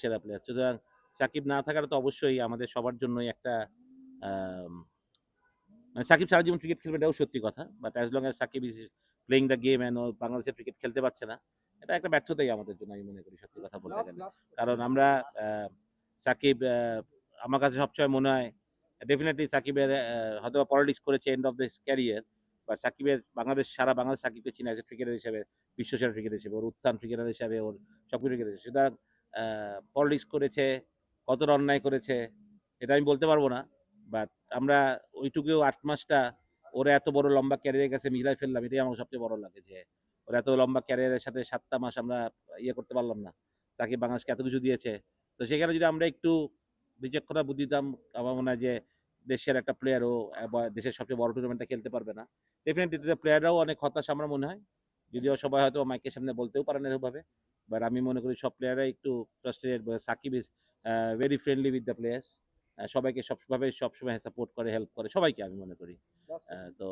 সেরা প্লেয়ার। সুতরাং সাকিব না থাকাটা তো অবশ্যই আমাদের সবার জন্যই একটা আম মানে সাকিব সারা জীবন ক্রিকেট খেলবে এটাও সত্যি কথা। But as long as Shakib is playing the game and ও বাংলাদেশের ক্রিকেট খেলতে পারছে না। এটা একটা ব্যর্থতাই আমাদের জন্য আমি মনে করি সত্যি কথা বলতে গেলে। কারণ আমরা সাকিব আমার কাছে সবসময় মনে হয় ডেফিনিটলি সাকিবের হয়তোবা পলিটিক্স করেছে end of this career. But সাকিবের সারা বাংলাদেশ সাকিবকে চিনে অ্যাজ এ ক্রিকেটার হিসেবে, বিশ্বসেরা ক্রিকেটার হিসেবে, ওর উত্থান ক্রিকেটার হিসেবে, ওর সবকিছু ক্রিকেটার হিসেবে। সুতরাং পলিটিক্স করেছে, কতটা অন্যায় করেছে এটা আমি বলতে পারব না। বাট আমরা ওইটুকুও ৮ মাসটা ওরা এত বড় লম্বা ক্যারিয়ারের কাছে মিলাই ফেললাম, এটাই আমার সবচেয়ে বড় লাগে যে ওরা এত লম্বা ক্যারিয়ারের সাথে ৭ টা মাস আমরা ইয়ে করতে পারলাম না। সাকিব বাংলাদেশকে এত কিছু দিয়েছে। তো সেখানে যদি আমরা একটু বিচক্ষণতা বুদ্ধি দিতাম, আমার মনে হয় যে দেশের একটা প্লেয়ার ও দেশের সবচেয়ে বড় টুর্নামেন্টটা খেলতে পারবে না। ডেফিনিটলি প্লেয়াররাও অনেক হতাশ আমার মনে হয়। যদিও সবাই হয়তো মাইকের সামনে বলতেও পারে না এভাবে। বাট আমি মনে করি সব প্লেয়াররাই একটু frustrated. Shakib is very friendly with the players. সবাইকে সবসময় সাপোর্ট করে, হেল্প করে সবাইকে আমি মনে করি। তো